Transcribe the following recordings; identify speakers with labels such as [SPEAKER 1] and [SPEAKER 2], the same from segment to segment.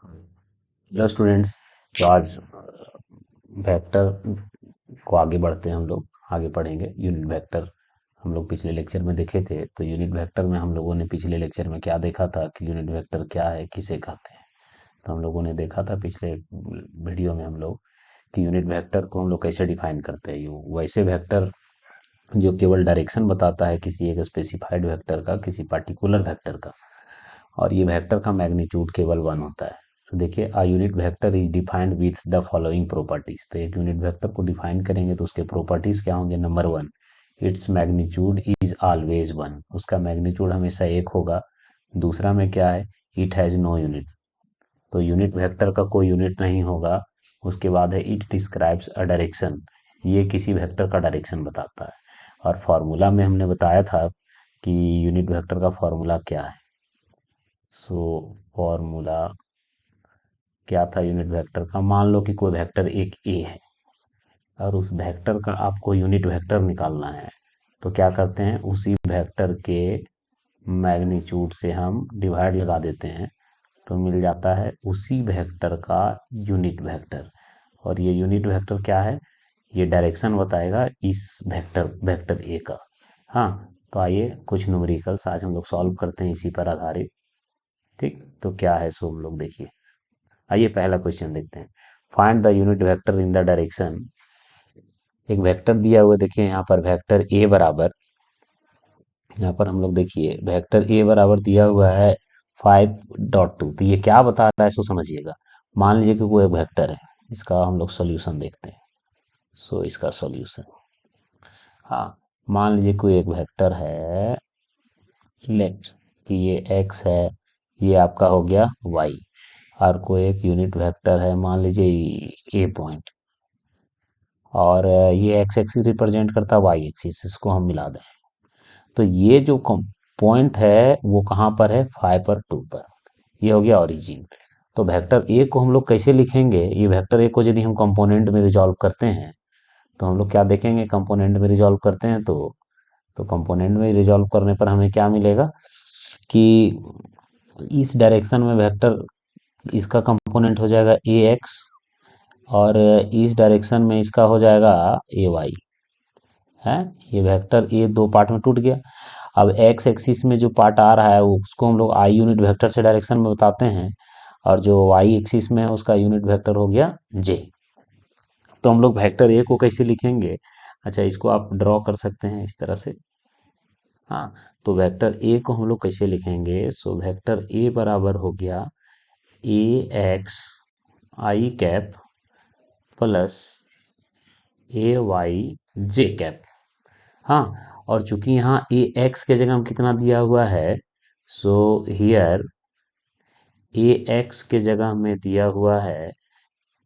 [SPEAKER 1] Hello students. तो आज vector को आगे बढ़ते हैं। हम लोग आगे पढ़ेंगे यूनिट वेक्टर। हम लोग पिछले लेक्चर में देखे थे। तो यूनिट वेक्टर में हम लोगों ने पिछले लेक्चर में क्या देखा था कि यूनिट वेक्टर क्या है, किसे कहते हैं। तो हम लोगों ने देखा था पिछले वीडियो में हम लोग कि यूनिट वेक्टर को हम लोग कैसे डिफाइन करते हैं। यू वैसे वेक्टर जो केवल डायरेक्शन बताता है किसी एक स्पेसिफाइड वेक्टर का, किसी पार्टिकुलर वेक्टर का, और ये वेक्टर का मैग्नीट्यूड केवल 1 होता है। तो देखिए, a unit vector is defined with the following properties. तो एक यूनिट वेक्टर को डिफाइन करेंगे तो उसके प्रॉपर्टीज क्या होंगे। Number 1, its magnitude is always 1। उसका मैग्नीट्यूड हमेशा 1 होगा। दूसरा में क्या है, इट हैज नो यूनिट। तो यूनिट वेक्टर का कोई यूनिट नहीं होगा। उसके बाद है इट डिस्क्राइब्स अ डायरेक्शन। ये किसी वेक्टर का डायरेक्शन बताता है। और फॉर्मूला में हमने बताया था कि यूनिट वेक्टर का फॉर्मूला क्या है। सो फॉर्मूला क्या था यूनिट वेक्टर का। मान लो कि कोई वेक्टर एक ए है और उस वेक्टर का आपको यूनिट वेक्टर निकालना है। तो क्या करते हैं, उसी वेक्टर के मैग्नीट्यूड से हम डिवाइड लगा देते हैं, तो मिल जाता है उसी वेक्टर का यूनिट वेक्टर। और ये यूनिट वेक्टर क्या है, ये डायरेक्शन बताएगा इस वेक्टर वेक्टर ए का। हाँ, तो आइए कुछ न्यूमेरिकल्स आज हम लोग सॉल्व करते हैं इसी पर आधारित। ठीक, तो क्या है सो हम लोग देखिए। आइए पहला क्वेश्चन देखते हैं। Find the unit vector in the direction. एक वेक्टर दिया हुआ है, देखिए यहाँ पर वेक्टर ए बराबर, यहाँ पर हम लोग देखिए वेक्टर ए बराबर दिया हुआ है 5.2। तो ये क्या बता रहा है सो समझिएगा। मान लीजिए कि कोई एक वेक्टर है, इसका हम लोग सॉल्यूशन देखते हैं। सो इसका सॉल्यूशन, हाँ, मान लीजिए कोई एक वेक्टर है, लेट कि ये एक्स है, ये आपका हो गया वाई, और कोई एक यूनिट वेक्टर है, मान लीजिए ए पॉइंट, और ये एक्स एक्सिस रिप्रेजेंट करता है वाई एक्सिस, इसको हम मिला दें। तो ये जो पॉइंट है वो कहाँ पर है, 5 पर 2 पर। ये हो गया ओरिजिन। तो वेक्टर ए को हम लोग कैसे लिखेंगे, ये वेक्टर ए को यदि हम कंपोनेंट में रिजॉल्व करते हैं तो हम लोग क्या देखेंगे, कंपोनेंट में रिजॉल्व करते हैं तो कंपोनेंट में रिजॉल्व करने पर हमें क्या मिलेगा कि इस डायरेक्शन में वेक्टर, इसका कंपोनेंट हो जाएगा ए एक्स, और इस डायरेक्शन में इसका हो जाएगा ए वाई है। ये वेक्टर ए दो पार्ट में टूट गया। अब एक्स एक्सिस में जो पार्ट आ रहा है उसको हम लोग आई यूनिट वेक्टर से डायरेक्शन में बताते हैं, और जो वाई एक्सिस में है उसका यूनिट वेक्टर हो गया जे। तो हम लोग वेक्टर ए को कैसे लिखेंगे, अच्छा इसको आप ड्रॉ कर सकते हैं इस तरह से। हाँ, तो वेक्टर ए को हम लोग कैसे लिखेंगे, सो वेक्टर ए बराबर हो गया ए एक्स आई कैप प्लस ए वाई जे कैप। हाँ, और चूंकि यहाँ ए एक्स के जगह में कितना दिया हुआ है, सो हियर ए एक्स के जगह में दिया हुआ है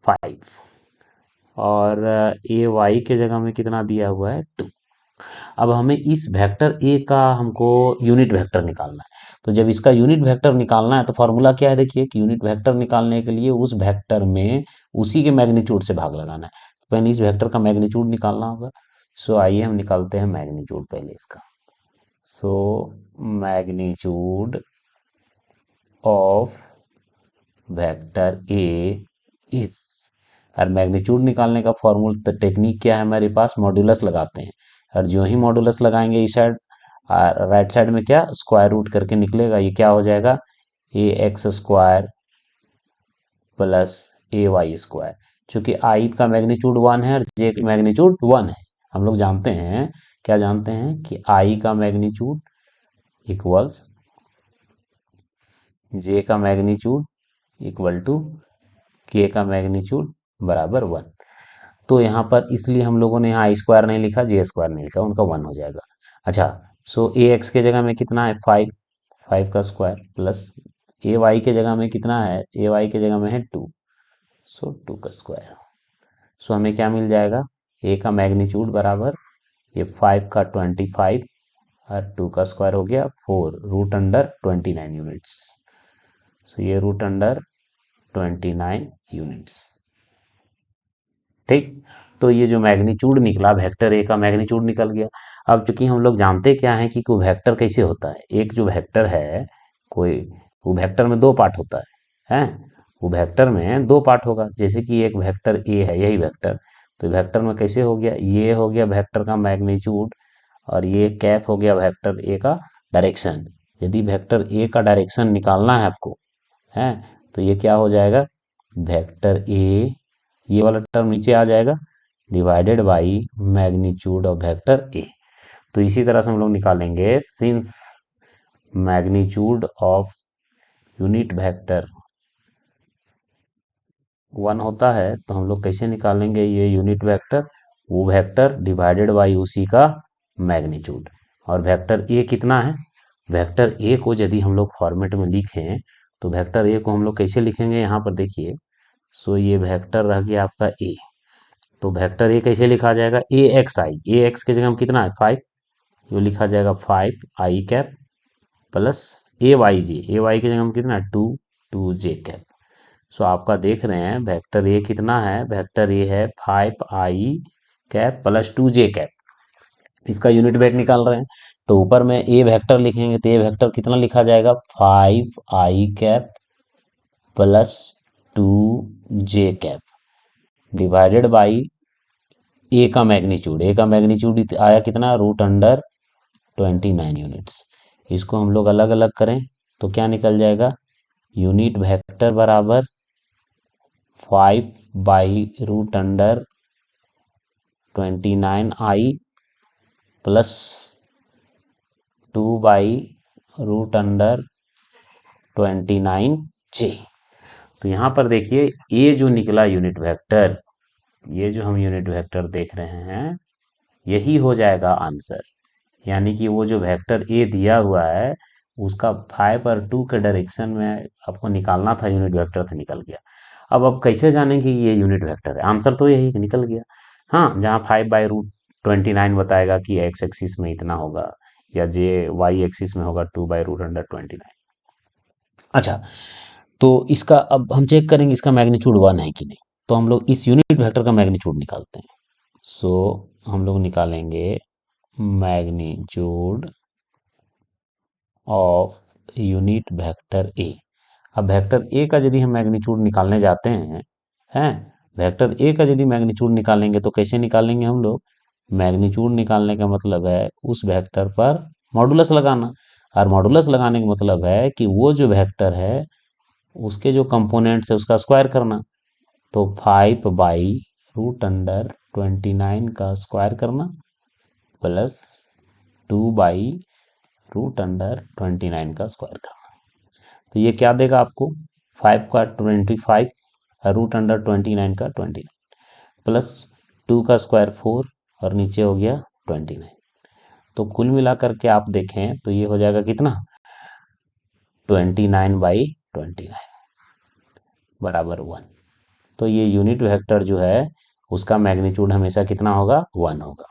[SPEAKER 1] 5, और ए वाई के जगह में कितना दिया हुआ है 2। अब हमें इस वेक्टर ए का हमको यूनिट वेक्टर निकालना है। तो जब इसका यूनिट वेक्टर निकालना है तो फॉर्मूला क्या है, देखिए कि यूनिट वेक्टर निकालने के लिए उस वेक्टर में उसी के मैग्नीट्यूड से भाग लगाना है। तो पहले इस वेक्टर का मैग्नीट्यूड निकालना होगा। सो आइए हम निकालते हैं मैग्नीट्यूड पहले इसका। So magnitude of vector A is, और मैग्नीट्यूड निकालने का फॉर्मूला टेक्निक क्या है हमारे पास, मॉड्यूलस लगाते हैं। और जो ही मॉड्यूलस लगाएंगे इस साइड, राइट साइड में क्या स्क्वायर रूट करके निकलेगा, ये क्या हो जाएगा ए एक्स स्क्वायर प्लस ए वाई स्क्वायर। चूंकि आई का मैग्नीट्यूड 1 है और जे का मैग्नीट्यूड 1 है, हम लोग जानते हैं, क्या जानते हैं कि आई का मैग्नीट्यूड इक्वल्स जे का मैग्नीट्यूड इक्वल टू के का मैग्नीट्यूड बराबर 1। तो यहाँ पर इसलिए हम लोगों ने यहाँ आई स्क्वायर नहीं लिखा, जे स्क्वायर नहीं लिखा, उनका 1 हो जाएगा। अच्छा, सो ए एक्स के जगह में कितना है 5, 5 का स्क्वायर प्लस ए वाई के जगह में कितना है, ए वाई के जगह में है 2, सो 2 का स्क्वायर। सो हमें क्या मिल जाएगा, ए का मैग्नीट्यूड बराबर ये 5 का 25 और 2 का स्क्वायर हो गया 4 रूट अंडर 29 यूनिट्स। सो ये रूट अंडर 29 यूनिट्स। ठीक, तो ये जो मैग्नीट्यूड निकला वेक्टर ए का मैग्नीट्यूड निकल गया। अब चूंकि हम लोग जानते क्या है कि कोई वेक्टर कैसे होता है, एक जो वेक्टर है कोई, वो वेक्टर में दो पार्ट होता है। वो वेक्टर में दो पार्ट होगा, जैसे कि एक वेक्टर ए है, यही वेक्टर, तो वेक्टर में कैसे हो गया, ये हो गया वेक्टर का मैग्नीट्यूड और ये कैप हो गया वेक्टर ए का डायरेक्शन। यदि वेक्टर ए का डायरेक्शन निकालना है आपको, है, तो ये क्या हो जाएगा, वेक्टर ए, ये वाला टर्म नीचे आ जाएगा, divided by magnitude of vector A. तो इसी तरह से हम लोग निकालेंगे, since magnitude of unit vector 1 होता है, तो हम लोग कैसे निकालेंगे ये यूनिट वेक्टर, वो वेक्टर डिवाइडेड बाई उसी का मैग्नीट्यूड। और वेक्टर ए कितना है, वेक्टर ए को यदि हम लोग फॉर्मेट में लिखें, तो वेक्टर ए को हम लोग कैसे लिखेंगे, यहाँ पर देखिए, सो ये वेक्टर रह गया आपका ए, तो वेक्टर ए कैसे लिखा जाएगा, ए एक्स आई, ए एक्स की जगह हम कितना है 5, ये लिखा जाएगा 5 I cap plus A Y की जगह हम कितना 2 जे कैप। सो आपका देख रहे हैं वेक्टर ए कितना है, वेक्टर ए है 5 I cap plus 2 J cap, इसका यूनिट वेट निकाल रहे हैं, तो ऊपर में ए वेक्टर लिखेंगे तो ए वेक्टर कितना लिखा जाएगा 5 I cap plus 2 J cap divided by A का मैग्नीट्यूड, ए का मैग्नीट्यूड आया कितना √29 यूनिट्स। इसको हम लोग अलग अलग करें तो क्या निकल जाएगा, यूनिट वेक्टर बराबर 5/√29 आई प्लस 2/√29 जे। तो यहाँ पर देखिए ये जो निकला यूनिट वेक्टर, ये जो हम यूनिट वेक्टर देख रहे हैं, यही हो जाएगा आंसर। यानी कि वो जो वेक्टर ए दिया हुआ है उसका 5 और 2 के डायरेक्शन में आपको निकालना था यूनिट वेक्टर, तो निकल गया। अब कैसे जानेंगे कि ये यूनिट वेक्टर है, आंसर तो यही निकल गया। हाँ, जहाँ 5/√29 बताएगा कि एक्स एक्सिस में इतना होगा, या जे वाई एक्सिस में होगा 2/√29। अच्छा, तो इसका अब हम चेक करेंगे इसका मैग्नीट्यूड 1 है कि नहीं, तो हम लोग इस यूनिट वेक्टर का मैग्नीट्यूड निकालते हैं। सो हम लोग निकालेंगे magnitude of unit vector A. अब वेक्टर ए का यदि हम मैग्नीट्यूड निकालने जाते हैं वेक्टर ए का यदि मैग्नीट्यूड निकालेंगे तो कैसे निकालेंगे हम लोग, मैग्नीट्यूड निकालने का मतलब है उस वेक्टर पर मॉडुलस लगाना, और मॉडुलस लगाने का मतलब है कि वो जो वेक्टर है उसके जो कंपोनेंट्स है उसका स्क्वायर करना। तो 5/√29 का स्क्वायर करना प्लस 2/√29 का स्क्वायर करना, तो ये क्या देगा आपको, 5 का 25 और √29 का 29 प्लस 2 का स्क्वायर 4 और नीचे हो गया 29। तो कुल मिला करके आप देखें तो ये हो जाएगा कितना 29/29 बराबर 1। तो ये यूनिट वेक्टर जो है उसका मैग्नीट्यूड हमेशा कितना होगा 1 होगा।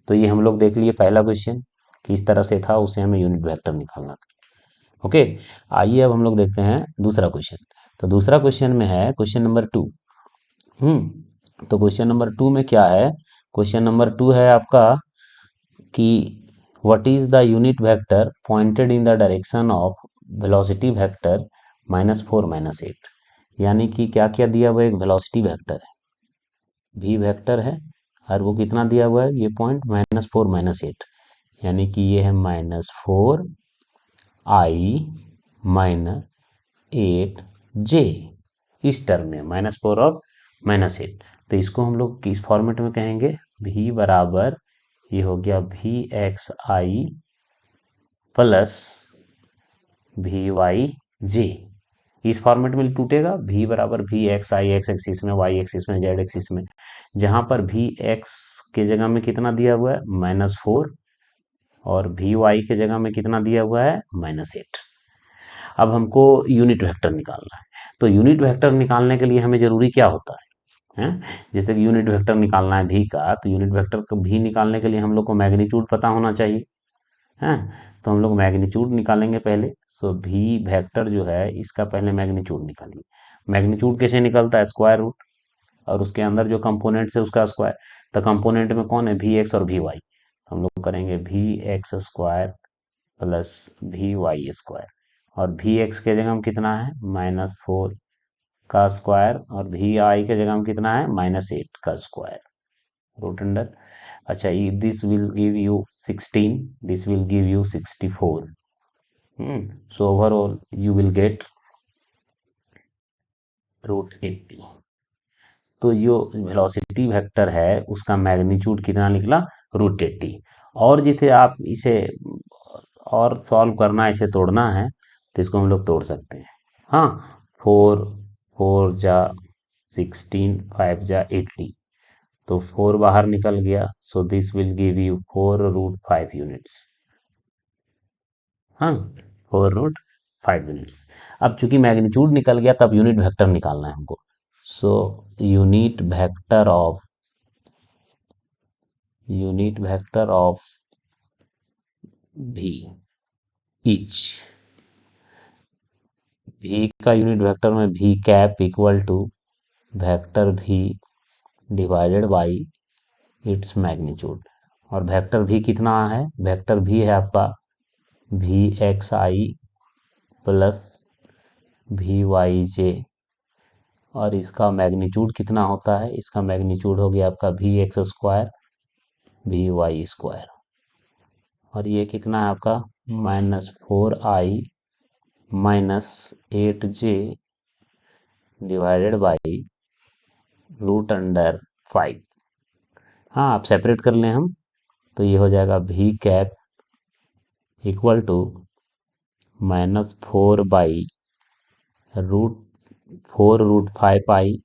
[SPEAKER 1] तो ये हम लोग देख लिए पहला क्वेश्चन किस तरह से था, उसे हमें यूनिट वेक्टर निकालना था। ओके, आइए अब हम लोग देखते हैं दूसरा क्वेश्चन। तो दूसरा क्वेश्चन में है क्वेश्चन नंबर 2। तो क्वेश्चन नंबर 2 में क्या है, क्वेश्चन नंबर 2 है आपका कि what is the unit vector pointed in the direction of velocity vector -4 -8। यानी कि क्या क्या दिया हुआ है, एक वेलोसिटी वेक्टर है, v वेक्टर है, और वो कितना दिया हुआ है, ये पॉइंट -4 -8, यानी कि ये है -4i-8j, इस टर्म में -4 और -8। तो इसको हम लोग किस फॉर्मेट में कहेंगे, v बराबर ये हो गया vxi प्लस vy-j, इस फॉर्मेट में टूटेगा, v बराबर vxi x एक्सिस में, y एक्सिस में, z एक्सिस में, जहां पर vx के जगह में कितना दिया हुआ है -4 और vy के जगह में कितना दिया हुआ है -8। अब हमको यूनिट वेक्टर निकालना है, तो यूनिट वेक्टर निकालने के लिए हमें जरूरी क्या होता है, जैसे कि यूनिट वेक्टर निकालना है v का, तो यूनिट वेक्टर का v निकालने के लिए हम लोग को मैग्नीट्यूड पता होना चाहिए, है। तो हम लोग मैग्नीट्यूड निकालेंगे पहले। सो v वेक्टर जो है इसका पहले मैग्नीट्यूड निकालिए। मैग्नीट्यूड कैसे निकलता है, स्क्वायर रूट और उसके अंदर जो कंपोनेंट्स है उसका स्क्वायर। तो कंपोनेंट में कौन है, वी एक्स और वी वाई, हम लोग करेंगे V X square plus V Y square, और वी एक्स के जगह हम कितना है -4 का स्क्वायर और भी आई के जगह में कितना है -8 का स्क्वायर रूट अंडर। अच्छा, this will give you 16, this will give you 64। So overall you will get √80। तो जो वेलोसिटी वेक्टर है उसका मैग्नीट्यूड कितना निकला, √80। और जिसे आप इसे और सॉल्व करना है, इसे तोड़ना है, तो इसको हम लोग तोड़ सकते हैं। हाँ, 4 4 जा 16, 5 जा 80, तो 4 बाहर निकल गया। सो this will give you 4√5 units. हाँ, 4√5 यूनिट्स। अब चूंकि मैग्नीट्यूड निकल गया, तब यूनिट वेक्टर निकालना है हमको। सो यूनिट वेक्टर ऑफ भी इच, भी का यूनिट वेक्टर में भी कैप इक्वल टू वेक्टर भी डिवाइडेड बाई इट्स मैग्नीट्यूड। और वेक्टर भी कितना है, वेक्टर भी है आपका VXI प्लस VYJ, और इसका मैग्नीट्यूड कितना होता है, इसका मैग्नीट्यूड हो गया आपका VX² VY²। और ये कितना है आपका -4I -8J डिवाइडेड बाई √5। हाँ, आप सेपरेट कर लें हम, तो ये हो जाएगा भी cap equal to -4/√5I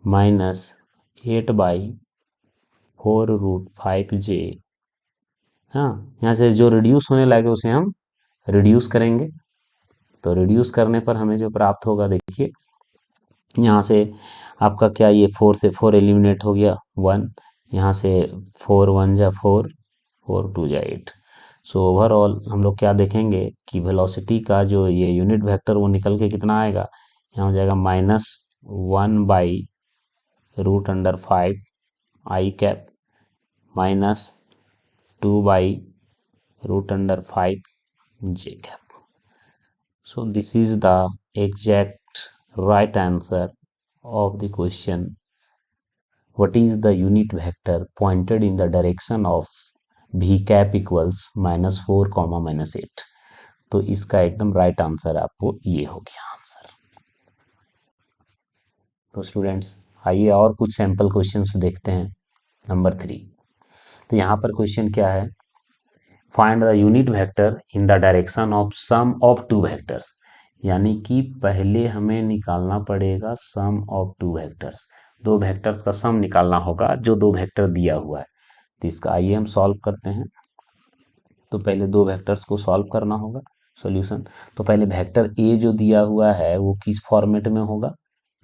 [SPEAKER 1] -8/4√5J। हाँ, यहाँ से जो रिड्यूस होने लगे उसे हम रिड्यूस करेंगे। तो रिड्यूस करने पर हमें जो प्राप्त होगा, देखिए यहाँ से आपका क्या, ये 4 से 4 एलिमिनेट हो गया 1, यहाँ से 4 1 जा 4, 4 2 जा 8। सो ओवरऑल हम लोग क्या देखेंगे कि वेलोसिटी का जो ये यूनिट वेक्टर वो निकल के कितना आएगा, यहाँ हो जाएगा -1/√5 I cap -2/√5 J cap. So this is the exact right answer of the question. What is the unit vector pointed in the direction of v cap equals -4, -8? तो इसका एकदम राइट आंसर आपको ये हो गया आंसर। तो स्टूडेंट्स, आइए और कुछ सैंपल क्वेश्चंस देखते हैं। नंबर 3, तो यहाँ पर क्वेश्चन क्या है, find the unit vector in the direction of sum of two vectors. यानी कि पहले हमें निकालना पड़ेगा सम ऑफ टू वेक्टर्स, दो वेक्टर्स का सम निकालना होगा जो दो वेक्टर दिया हुआ है। तो इसका आइए हम सॉल्व करते हैं। तो पहले दो वेक्टर्स को सॉल्व करना होगा, सॉल्यूशन। तो पहले वेक्टर ए जो दिया हुआ है वो किस फॉर्मेट में होगा,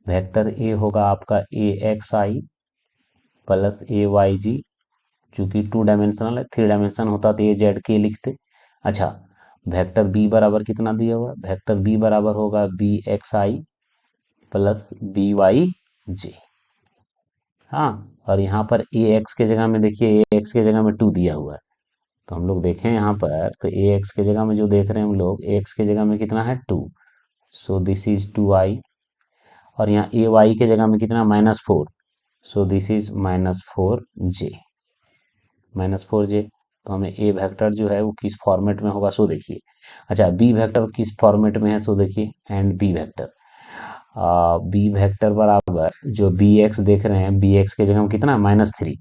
[SPEAKER 1] वेक्टर ए होगा आपका AXI प्लस AYG, चूंकि 2 डायमेंशनल है, 3 डायमेंशन होता तो AZK लिखते। अच्छा, वेक्टर बी बराबर कितना दिया हुआ, वेक्टर बी बराबर होगा BXI प्लस BYJ। हाँ, और यहाँ पर AX के जगह में देखिए, AX के जगह में 2 दिया हुआ है। तो हम लोग देखें यहाँ पर, तो AX के जगह में जो देख रहे हैं हम लोग, AX के जगह में कितना है 2, सो दिस इज 2I। और यहाँ AY के जगह में कितना, -4, so this is -4J, -4J। तो हमें ए वेक्टर जो है वो किस फॉर्मेट में होगा, सो देखिए। अच्छा, बी वेक्टर किस फॉर्मेट में है, सो देखिए, and B vector, B vector बराबर जो बी एक्स देख रहे हैं, बी एक्स के जगह में कितना, -3,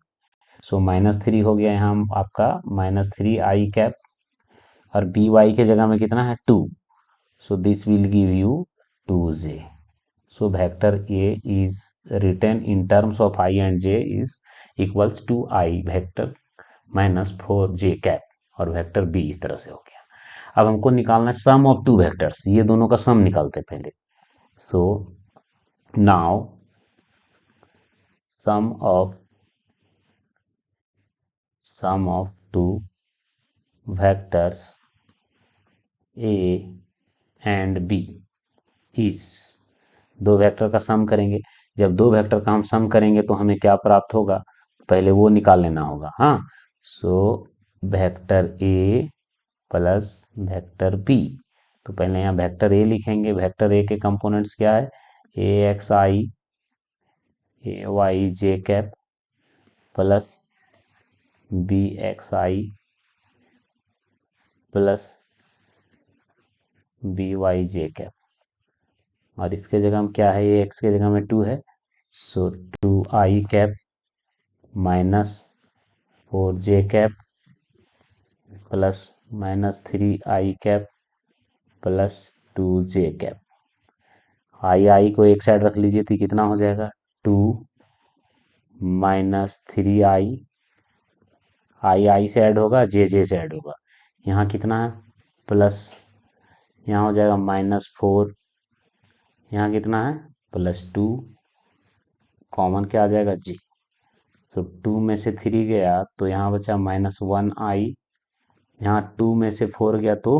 [SPEAKER 1] सो -3 हो गया यहाँ आपका -3I कैप। और बी वाई के जगह में कितना है 2, so this will give you 2J। So vector A is written in terms of I and J is equals to I vector -4J cap, और वेक्टर बी इस तरह से हो गया। अब हमको निकालना है सम ऑफ टू वेक्टर्स, ये दोनों का सम निकालते पहले। So now sum of two vectors A and B is, दो वेक्टर का सम करेंगे। जब दो वेक्टर का हम सम करेंगे तो हमें क्या प्राप्त होगा, पहले वो निकाल लेना होगा। हाँ, so vector A plus vector B, तो पहले यहाँ वेक्टर ए लिखेंगे। वेक्टर ए के कंपोनेंट्स क्या है, ए एक्स आई ए वाई जे कैप प्लस बी एक्स आई प्लस बी वाई जे कैप। और इसके जगह में क्या है, ए एक्स के जगह में 2 है, सो 2 आई कैप माइनस 4 जे कैप प्लस माइनस 3 आई कैप प्लस 2 जे कैप। आई आई को एक साइड रख लीजिए तो कितना हो जाएगा, 2 माइनस 3 आई, आई आई से ऐड होगा, जे से ऐड होगा, यहाँ कितना है प्लस, यहाँ हो जाएगा -4, यहाँ कितना है +2, कॉमन क्या आ जाएगा जे, तो 2 में से 3 गया तो यहाँ बचा -1 आई, यहाँ 2 में से 4 गया तो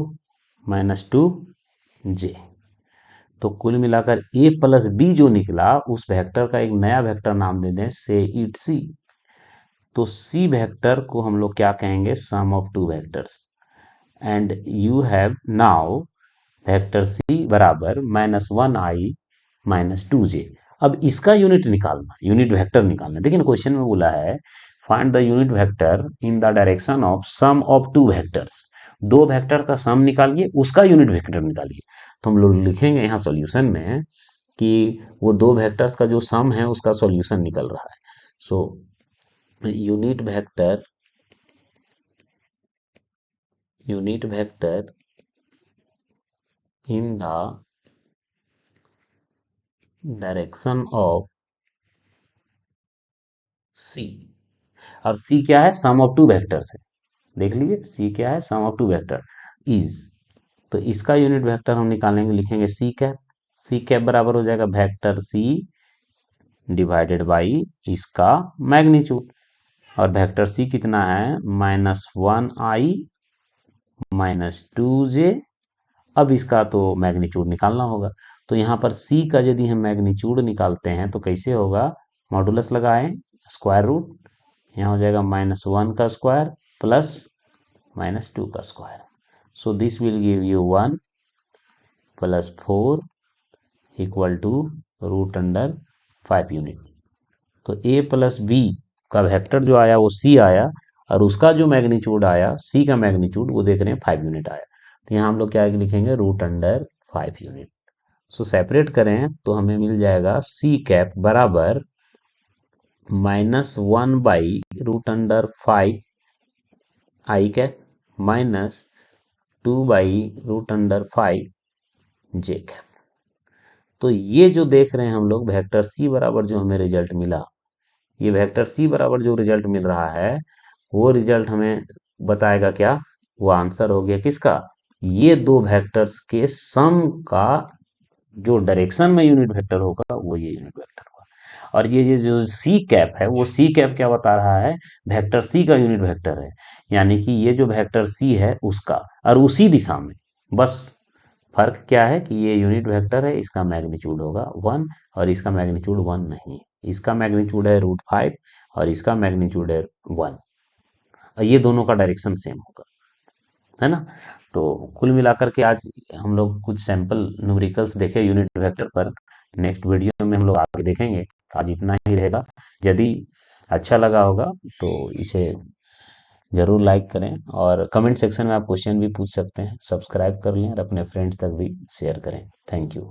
[SPEAKER 1] -2 जे। तो कुल मिलाकर a प्लस बी जो निकला उस वेक्टर का एक नया वेक्टर नाम दे दें से इट सी। तो सी वेक्टर को हम लोग क्या कहेंगे, sum of two vectors, and you have now vector C बराबर -1 आई -2 जे। अब इसका यूनिट निकालना, यूनिट वेक्टर निकालना। देखिए क्वेश्चन में बोला है find the unit vector in the direction of sum of two vectors, दो वेक्टर का सम निकालिए, उसका यूनिट वेक्टर निकालिए। तो हम लोग लिखेंगे यहाँ सॉल्यूशन में कि वो दो वेक्टर्स का जो सम है उसका सॉल्यूशन निकल रहा है। So unit vector in the direction of C, और सी क्या है, सम ऑफ टू वेक्टर्स है। देख लीजिए सी क्या है, सम ऑफ टू वेक्टर इज, तो इसका यूनिट वेक्टर हम निकालेंगे, लिखेंगे सी कैप। सी कैप बराबर हो जाएगा वेक्टर सी डिवाइडेड बाई इसका मैग्नीट्यूड, और वेक्टर सी कितना है -1 आई -2 जे। अब इसका तो मैग्नीट्यूड निकालना होगा, तो यहाँ पर सी का यदि हम मैग्नीट्यूड निकालते हैं तो कैसे होगा, मॉडुलस लगाएं, स्क्वायर रूट, यहाँ हो जाएगा -1 का स्क्वायर प्लस -2 का square, so this will give you 1 + 4 = √5 unit. तो a प्लस बी का वेक्टर जो आया वो c आया, और उसका जो मैग्नीट्यूड आया c का मैग्नीट्यूड वो देख रहे हैं 5 यूनिट आया। तो यहाँ हम लोग क्या लिखेंगे, √5 यूनिट। सो सेपरेट करें तो हमें मिल जाएगा c कैप बराबर -1 by √5 I cap -2 by √5 J cap. तो ये जो देख रहे हैं हम लोग वेक्टर सी बराबर जो हमें रिजल्ट मिला, ये वेक्टर सी बराबर जो रिजल्ट मिल रहा है वो रिजल्ट हमें बताएगा क्या, वो आंसर हो गया किसका, ये दो वेक्टर्स के सम का जो डायरेक्शन में यूनिट वेक्टर होगा वो ये यूनिट वेक्टर होगा। और ये जो सी कैप है वो सी कैप क्या बता रहा है, वेक्टर सी का यूनिट वेक्टर है, यानी कि ये जो वेक्टर सी है उसका, और उसी दिशा में, बस फर्क क्या है कि ये यूनिट वेक्टर है, इसका मैग्नीट्यूड होगा 1 और इसका मैग्नीट्यूड 1 नहीं है, इसका मैग्नीट्यूड है √5 और इसका मैग्नीट्यूड है 1, और ये दोनों का डायरेक्शन सेम होगा, है ना। तो कुल मिलाकर के आज हम लोग कुछ सैंपल न्यूमेरिकल्स देखे यूनिट वेक्टर पर, नेक्स्ट वीडियो में हम लोग आगे देखेंगे। आज इतना ही रहेगा, यदि अच्छा लगा होगा तो इसे जरूर लाइक करें, और कमेंट सेक्शन में आप क्वेश्चन भी पूछ सकते हैं, सब्सक्राइब कर लें और अपने फ्रेंड्स तक भी शेयर करें। Thank you.